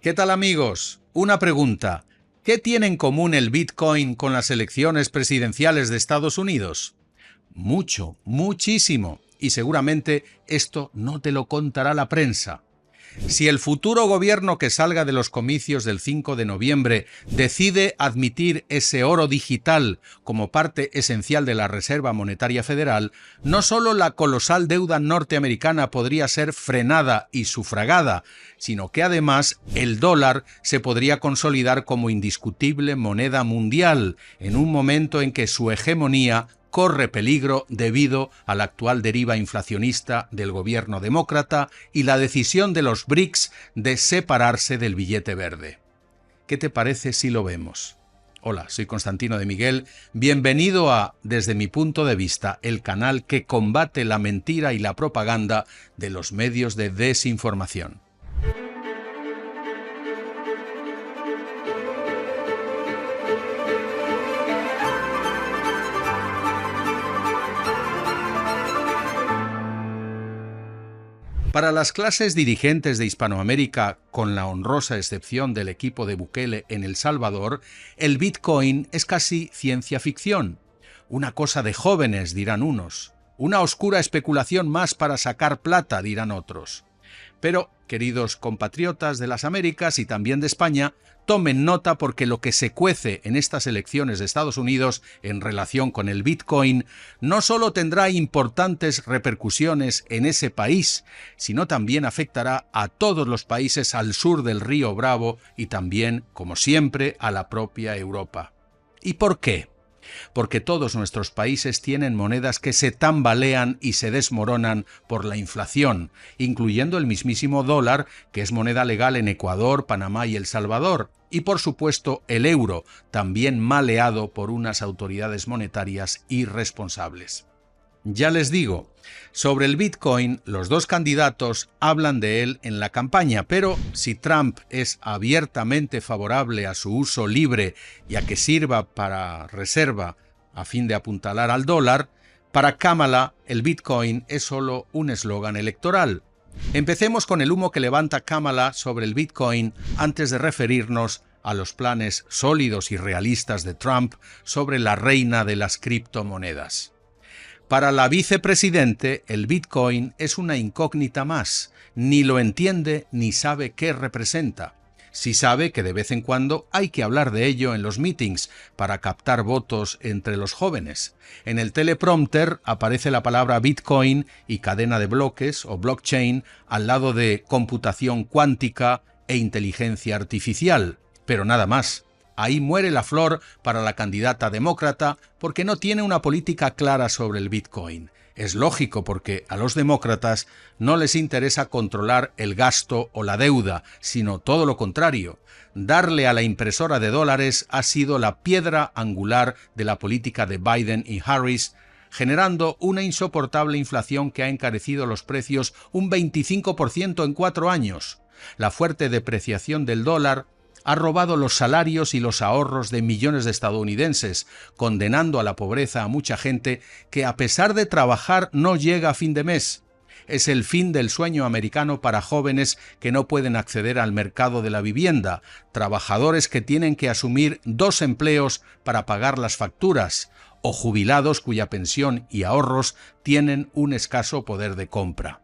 ¿Qué tal, amigos? Una pregunta. ¿Qué tiene en común el Bitcoin con las elecciones presidenciales de Estados Unidos? Mucho, muchísimo. Y seguramente esto no te lo contará la prensa. Si el futuro gobierno que salga de los comicios del 5 de noviembre decide admitir ese oro digital como parte esencial de la Reserva Monetaria Federal, no solo la colosal deuda norteamericana podría ser frenada y sufragada, sino que además el dólar se podría consolidar como indiscutible moneda mundial, en un momento en que su hegemonía corre peligro debido a la actual deriva inflacionista del gobierno demócrata y la decisión de los BRICS de separarse del billete verde. ¿Qué te parece si lo vemos? Hola, soy Constantino de Miguel. Bienvenido a Desde mi punto de vista, el canal que combate la mentira y la propaganda de los medios de desinformación. Para las clases dirigentes de Hispanoamérica, con la honrosa excepción del equipo de Bukele en El Salvador, el Bitcoin es casi ciencia ficción. Una cosa de jóvenes, dirán unos. Una oscura especulación más para sacar plata, dirán otros. Pero, queridos compatriotas de las Américas y también de España, tomen nota porque lo que se cuece en estas elecciones de Estados Unidos en relación con el Bitcoin no solo tendrá importantes repercusiones en ese país, sino también afectará a todos los países al sur del río Bravo y también, como siempre, a la propia Europa. ¿Y por qué? Porque todos nuestros países tienen monedas que se tambalean y se desmoronan por la inflación, incluyendo el mismísimo dólar, que es moneda legal en Ecuador, Panamá y El Salvador, y por supuesto el euro, también maleado por unas autoridades monetarias irresponsables. Ya les digo, sobre el Bitcoin, los dos candidatos hablan de él en la campaña, pero si Trump es abiertamente favorable a su uso libre y a que sirva para reserva a fin de apuntalar al dólar, para Kamala el Bitcoin es solo un eslogan electoral. Empecemos con el humo que levanta Kamala sobre el Bitcoin antes de referirnos a los planes sólidos y realistas de Trump sobre la reina de las criptomonedas. Para la vicepresidente, el Bitcoin es una incógnita más. Ni lo entiende ni sabe qué representa. Sí sabe que de vez en cuando hay que hablar de ello en los meetings para captar votos entre los jóvenes. En el teleprompter aparece la palabra Bitcoin y cadena de bloques o blockchain al lado de computación cuántica e inteligencia artificial, pero nada más. Ahí muere la flor para la candidata demócrata porque no tiene una política clara sobre el Bitcoin. Es lógico porque a los demócratas no les interesa controlar el gasto o la deuda, sino todo lo contrario. Darle a la impresora de dólares ha sido la piedra angular de la política de Biden y Harris, generando una insoportable inflación que ha encarecido los precios un 25% en 4 años. La fuerte depreciación del dólar ha robado los salarios y los ahorros de millones de estadounidenses, condenando a la pobreza a mucha gente que a pesar de trabajar no llega a fin de mes. Es el fin del sueño americano para jóvenes que no pueden acceder al mercado de la vivienda, trabajadores que tienen que asumir 2 empleos para pagar las facturas, o jubilados cuya pensión y ahorros tienen un escaso poder de compra.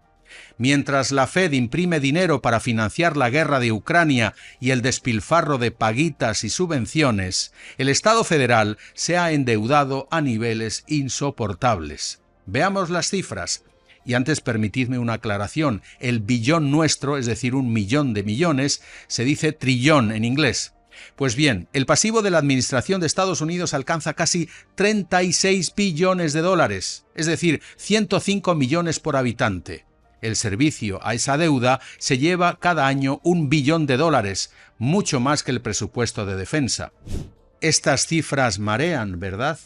Mientras la Fed imprime dinero para financiar la guerra de Ucrania y el despilfarro de paguitas y subvenciones, el Estado federal se ha endeudado a niveles insoportables. Veamos las cifras. Y antes permitidme una aclaración. El billón nuestro, es decir, 1 millón de millones, se dice trillón en inglés. Pues bien, el pasivo de la Administración de Estados Unidos alcanza casi 36 billones de dólares, es decir, 105 millones por habitante. El servicio a esa deuda se lleva cada año 1 billón de dólares, mucho más que el presupuesto de defensa. Estas cifras marean, ¿verdad?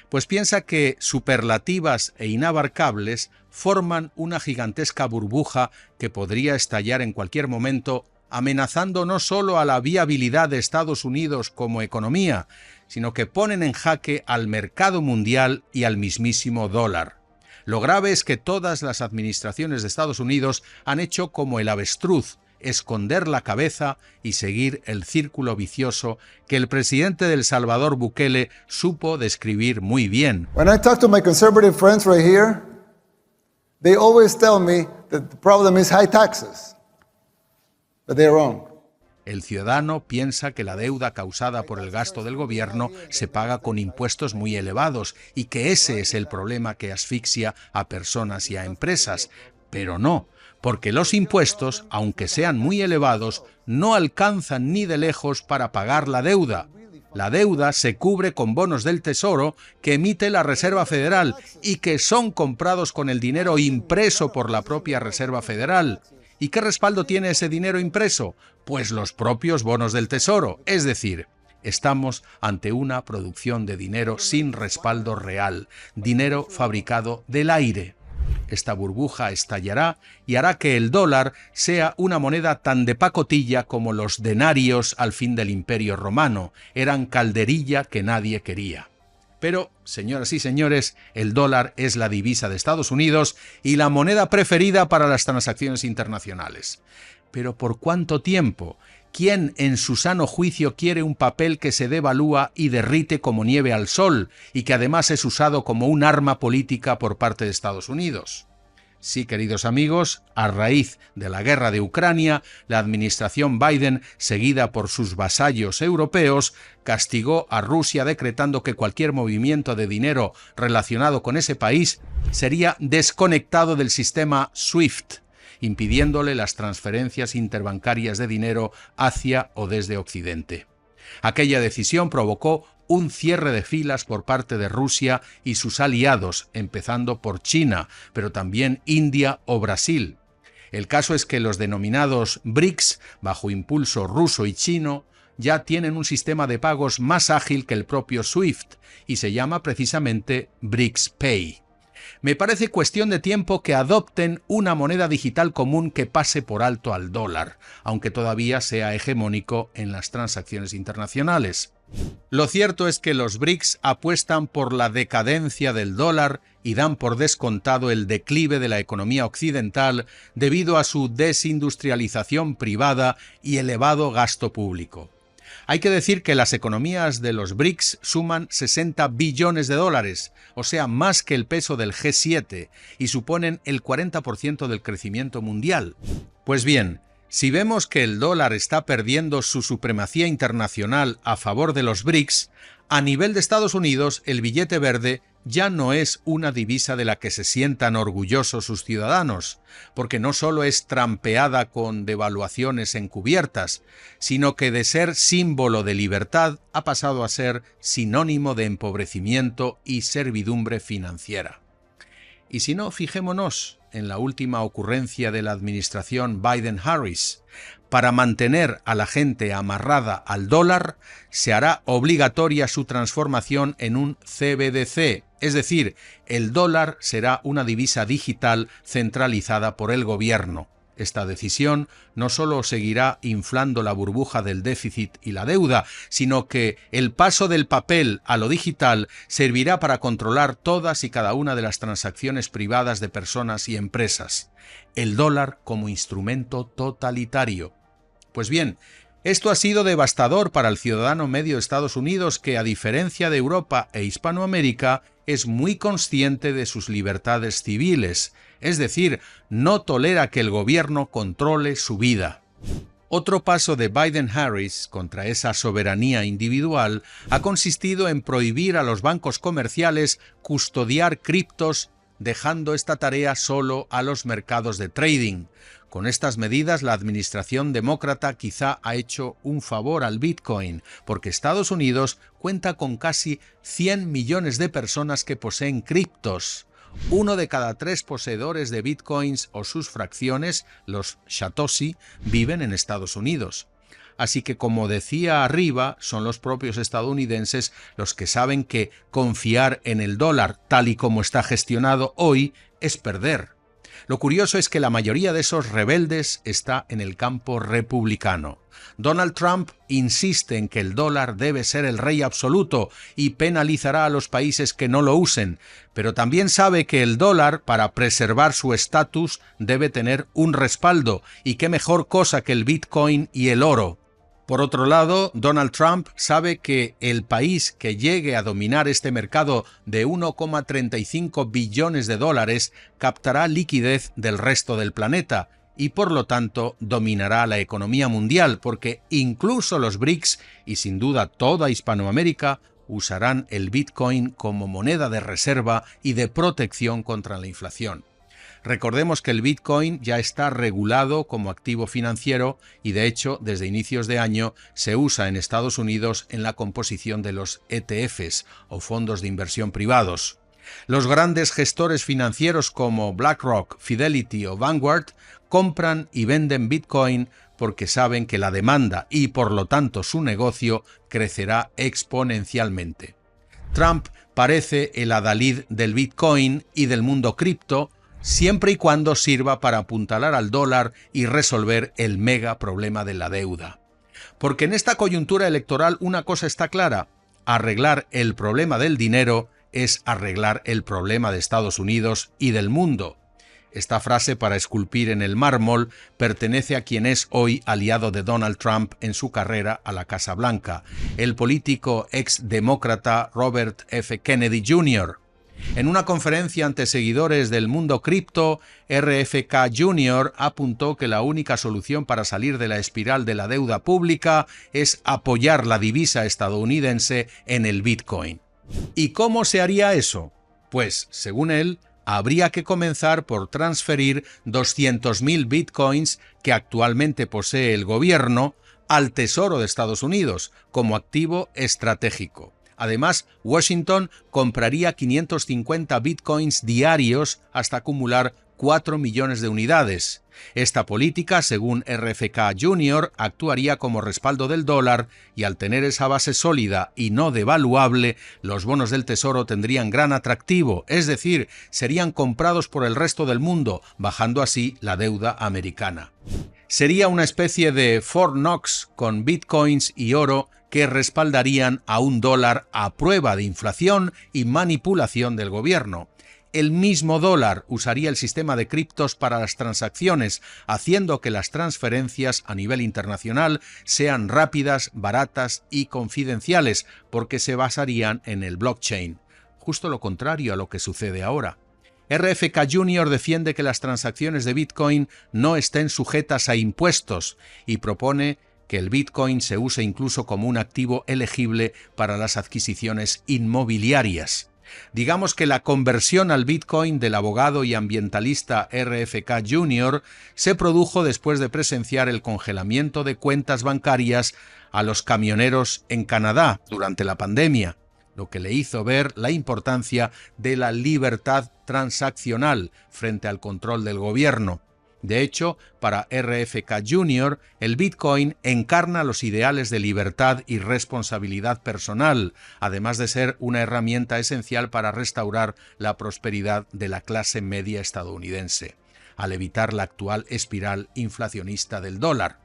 Pues piensa que superlativas e inabarcables forman una gigantesca burbuja que podría estallar en cualquier momento, amenazando no solo a la viabilidad de Estados Unidos como economía, sino que ponen en jaque al mercado mundial y al mismísimo dólar. Lo grave es que todas las administraciones de Estados Unidos han hecho como el avestruz, esconder la cabeza y seguir el círculo vicioso que el presidente de El Salvador, Bukele, supo describir muy bien. When I talk to my conservative friends right here, they always tell me that the problem is high taxes, but they're wrong. El ciudadano piensa que la deuda causada por el gasto del gobierno se paga con impuestos muy elevados y que ese es el problema que asfixia a personas y a empresas. Pero no, porque los impuestos, aunque sean muy elevados, no alcanzan ni de lejos para pagar la deuda. La deuda se cubre con bonos del Tesoro que emite la Reserva Federal y que son comprados con el dinero impreso por la propia Reserva Federal. ¿Y qué respaldo tiene ese dinero impreso? Pues los propios bonos del Tesoro. Es decir, estamos ante una producción de dinero sin respaldo real, dinero fabricado del aire. Esta burbuja estallará y hará que el dólar sea una moneda tan de pacotilla como los denarios al fin del Imperio Romano. Eran calderilla que nadie quería. Pero, señoras y señores, el dólar es la divisa de Estados Unidos y la moneda preferida para las transacciones internacionales. ¿Pero por cuánto tiempo? ¿Quién en su sano juicio quiere un papel que se devalúa y derrite como nieve al sol y que además es usado como un arma política por parte de Estados Unidos? Sí, queridos amigos, a raíz de la guerra de Ucrania, la administración Biden, seguida por sus vasallos europeos, castigó a Rusia decretando que cualquier movimiento de dinero relacionado con ese país sería desconectado del sistema SWIFT, impidiéndole las transferencias interbancarias de dinero hacia o desde Occidente. Aquella decisión provocó un cierre de filas por parte de Rusia y sus aliados, empezando por China, pero también India o Brasil. El caso es que los denominados BRICS, bajo impulso ruso y chino, ya tienen un sistema de pagos más ágil que el propio SWIFT y se llama precisamente BRICS Pay. Me parece cuestión de tiempo que adopten una moneda digital común que pase por alto al dólar, aunque todavía sea hegemónico en las transacciones internacionales. Lo cierto es que los BRICS apuestan por la decadencia del dólar y dan por descontado el declive de la economía occidental debido a su desindustrialización privada y elevado gasto público. Hay que decir que las economías de los BRICS suman 60 billones de dólares, o sea, más que el peso del G7, y suponen el 40% del crecimiento mundial. Pues bien, si vemos que el dólar está perdiendo su supremacía internacional a favor de los BRICS, a nivel de Estados Unidos el billete verde ya no es una divisa de la que se sientan orgullosos sus ciudadanos, porque no solo es trampeada con devaluaciones encubiertas, sino que de ser símbolo de libertad ha pasado a ser sinónimo de empobrecimiento y servidumbre financiera. Y si no, fijémonos en la última ocurrencia de la administración Biden-Harris. Para mantener a la gente amarrada al dólar, se hará obligatoria su transformación en un CBDC, es decir, el dólar será una divisa digital centralizada por el gobierno. Esta decisión no solo seguirá inflando la burbuja del déficit y la deuda, sino que el paso del papel a lo digital servirá para controlar todas y cada una de las transacciones privadas de personas y empresas. El dólar como instrumento totalitario. Pues bien, esto ha sido devastador para el ciudadano medio de Estados Unidos que, a diferencia de Europa e Hispanoamérica, es muy consciente de sus libertades civiles, es decir, no tolera que el gobierno controle su vida. Otro paso de Biden-Harris contra esa soberanía individual ha consistido en prohibir a los bancos comerciales custodiar criptos, dejando esta tarea solo a los mercados de trading. Con estas medidas, la administración demócrata quizá ha hecho un favor al Bitcoin, porque Estados Unidos cuenta con casi 100 millones de personas que poseen criptos. 1 de cada 3 poseedores de Bitcoins o sus fracciones, los Satoshi, viven en Estados Unidos. Así que, como decía arriba, son los propios estadounidenses los que saben que confiar en el dólar, tal y como está gestionado hoy, es perder. Lo curioso es que la mayoría de esos rebeldes está en el campo republicano. Donald Trump insiste en que el dólar debe ser el rey absoluto y penalizará a los países que no lo usen, pero también sabe que el dólar, para preservar su estatus, debe tener un respaldo, y qué mejor cosa que el Bitcoin y el oro. Por otro lado, Donald Trump sabe que el país que llegue a dominar este mercado de 1,35 billones de dólares captará liquidez del resto del planeta y por lo tanto dominará la economía mundial, porque incluso los BRICS y sin duda toda Hispanoamérica usarán el Bitcoin como moneda de reserva y de protección contra la inflación. Recordemos que el Bitcoin ya está regulado como activo financiero y, de hecho, desde inicios de año se usa en Estados Unidos en la composición de los ETFs o fondos de inversión privados. Los grandes gestores financieros como BlackRock, Fidelity o Vanguard compran y venden Bitcoin porque saben que la demanda y, por lo tanto, su negocio crecerá exponencialmente. Trump parece el adalid del Bitcoin y del mundo cripto, siempre y cuando sirva para apuntalar al dólar y resolver el mega problema de la deuda. Porque en esta coyuntura electoral una cosa está clara: arreglar el problema del dinero es arreglar el problema de Estados Unidos y del mundo. Esta frase, para esculpir en el mármol, pertenece a quien es hoy aliado de Donald Trump en su carrera a la Casa Blanca, el político exdemócrata Robert F. Kennedy Jr. En una conferencia ante seguidores del mundo cripto, RFK Jr. apuntó que la única solución para salir de la espiral de la deuda pública es apoyar la divisa estadounidense en el Bitcoin. ¿Y cómo se haría eso? Pues, según él, habría que comenzar por transferir 200.000 Bitcoins que actualmente posee el gobierno al Tesoro de Estados Unidos como activo estratégico. Además, Washington compraría 550 bitcoins diarios hasta acumular 4 millones de unidades. Esta política, según RFK Jr., actuaría como respaldo del dólar y, al tener esa base sólida y no devaluable, los bonos del Tesoro tendrían gran atractivo, es decir, serían comprados por el resto del mundo, bajando así la deuda americana. Sería una especie de Fort Knox con bitcoins y oro que respaldarían a un dólar a prueba de inflación y manipulación del gobierno. El mismo dólar usaría el sistema de criptos para las transacciones, haciendo que las transferencias a nivel internacional sean rápidas, baratas y confidenciales, porque se basarían en el blockchain. Justo lo contrario a lo que sucede ahora. RFK Jr. defiende que las transacciones de Bitcoin no estén sujetas a impuestos y propone que el Bitcoin se use incluso como un activo elegible para las adquisiciones inmobiliarias. Digamos que la conversión al Bitcoin del abogado y ambientalista RFK Jr. se produjo después de presenciar el congelamiento de cuentas bancarias a los camioneros en Canadá durante la pandemia, lo que le hizo ver la importancia de la libertad transaccional frente al control del gobierno. De hecho, para RFK Jr., el Bitcoin encarna los ideales de libertad y responsabilidad personal, además de ser una herramienta esencial para restaurar la prosperidad de la clase media estadounidense, al evitar la actual espiral inflacionista del dólar.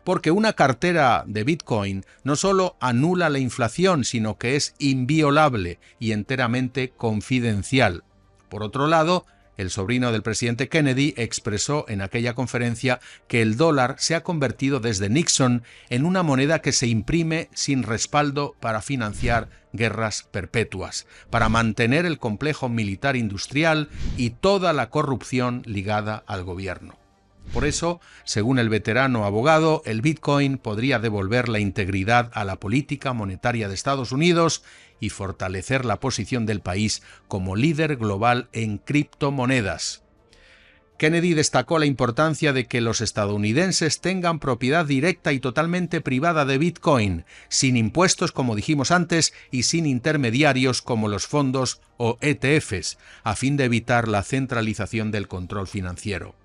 Porque una cartera de Bitcoin no solo anula la inflación, sino que es inviolable y enteramente confidencial. Por otro lado, el sobrino del presidente Kennedy expresó en aquella conferencia que el dólar se ha convertido desde Nixon en una moneda que se imprime sin respaldo para financiar guerras perpetuas, para mantener el complejo militar industrial y toda la corrupción ligada al gobierno. Por eso, según el veterano abogado, el Bitcoin podría devolver la integridad a la política monetaria de Estados Unidos y fortalecer la posición del país como líder global en criptomonedas. Kennedy destacó la importancia de que los estadounidenses tengan propiedad directa y totalmente privada de Bitcoin, sin impuestos, como dijimos antes, y sin intermediarios como los fondos o ETFs, a fin de evitar la centralización del control financiero.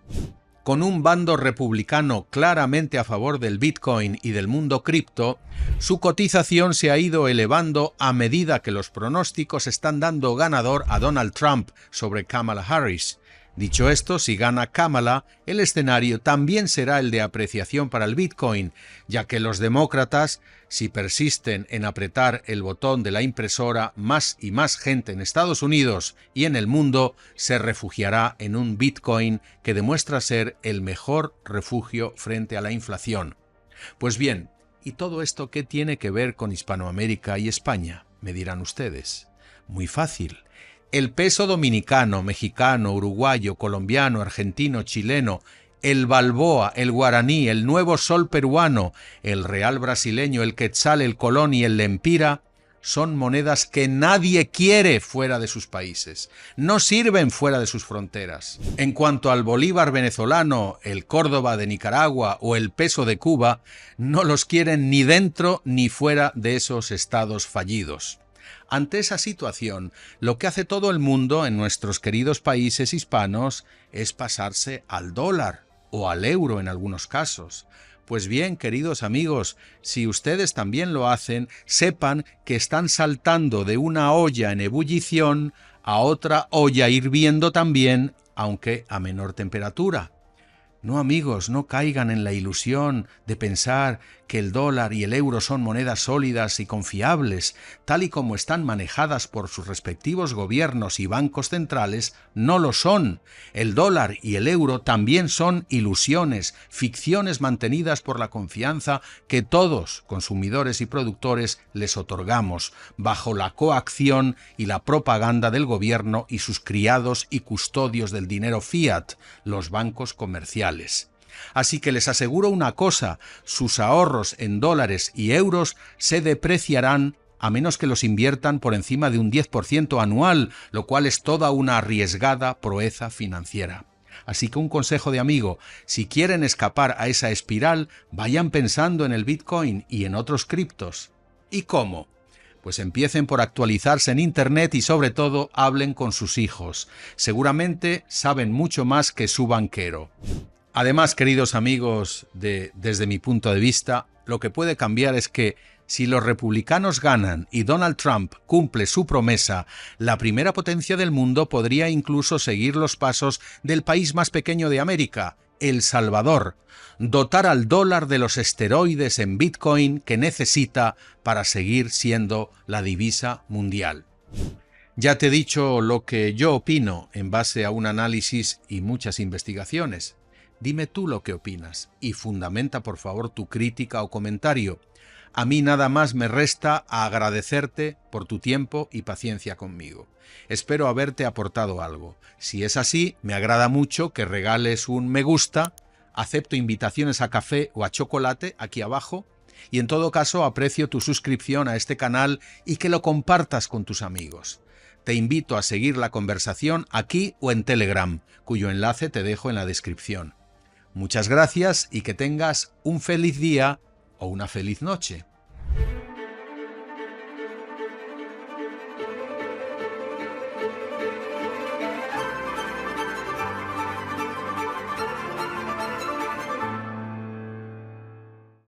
Con un bando republicano claramente a favor del Bitcoin y del mundo cripto, su cotización se ha ido elevando a medida que los pronósticos están dando ganador a Donald Trump sobre Kamala Harris. Dicho esto, si gana Kamala, el escenario también será el de apreciación para el Bitcoin, ya que los demócratas, si persisten en apretar el botón de la impresora, más y más gente en Estados Unidos y en el mundo se refugiará en un Bitcoin que demuestra ser el mejor refugio frente a la inflación. Pues bien, ¿y todo esto qué tiene que ver con Hispanoamérica y España?, me dirán ustedes. Muy fácil. El peso dominicano, mexicano, uruguayo, colombiano, argentino, chileno, el balboa, el guaraní, el nuevo sol peruano, el real brasileño, el quetzal, el colón y el lempira son monedas que nadie quiere fuera de sus países. No sirven fuera de sus fronteras. En cuanto al bolívar venezolano, el Córdoba de Nicaragua o el peso de Cuba, no los quieren ni dentro ni fuera de esos estados fallidos. Ante esa situación, lo que hace todo el mundo en nuestros queridos países hispanos es pasarse al dólar o al euro en algunos casos. Pues bien, queridos amigos, si ustedes también lo hacen, sepan que están saltando de una olla en ebullición a otra olla hirviendo también, aunque a menor temperatura. No, amigos, no caigan en la ilusión de pensar que el dólar y el euro son monedas sólidas y confiables, tal y como están manejadas por sus respectivos gobiernos y bancos centrales. No lo son. El dólar y el euro también son ilusiones, ficciones mantenidas por la confianza que todos, consumidores y productores, les otorgamos, bajo la coacción y la propaganda del gobierno y sus criados y custodios del dinero fiat, los bancos comerciales. Así que les aseguro una cosa, sus ahorros en dólares y euros se depreciarán a menos que los inviertan por encima de un 10% anual, lo cual es toda una arriesgada proeza financiera. Así que un consejo de amigo, si quieren escapar a esa espiral, vayan pensando en el Bitcoin y en otros criptos. ¿Y cómo? Pues empiecen por actualizarse en Internet y sobre todo hablen con sus hijos. Seguramente saben mucho más que su banquero. Además, queridos amigos, desde mi punto de vista, lo que puede cambiar es que si los republicanos ganan y Donald Trump cumple su promesa, la primera potencia del mundo podría incluso seguir los pasos del país más pequeño de América, El Salvador, dotar al dólar de los esteroides en Bitcoin que necesita para seguir siendo la divisa mundial. Ya te he dicho lo que yo opino en base a un análisis y muchas investigaciones. Dime tú lo que opinas y fundamenta por favor tu crítica o comentario. A mí nada más me resta agradecerte por tu tiempo y paciencia conmigo. Espero haberte aportado algo. Si es así, me agrada mucho que regales un me gusta, acepto invitaciones a café o a chocolate aquí abajo y en todo caso aprecio tu suscripción a este canal y que lo compartas con tus amigos. Te invito a seguir la conversación aquí o en Telegram, cuyo enlace te dejo en la descripción. Muchas gracias y que tengas un feliz día o una feliz noche.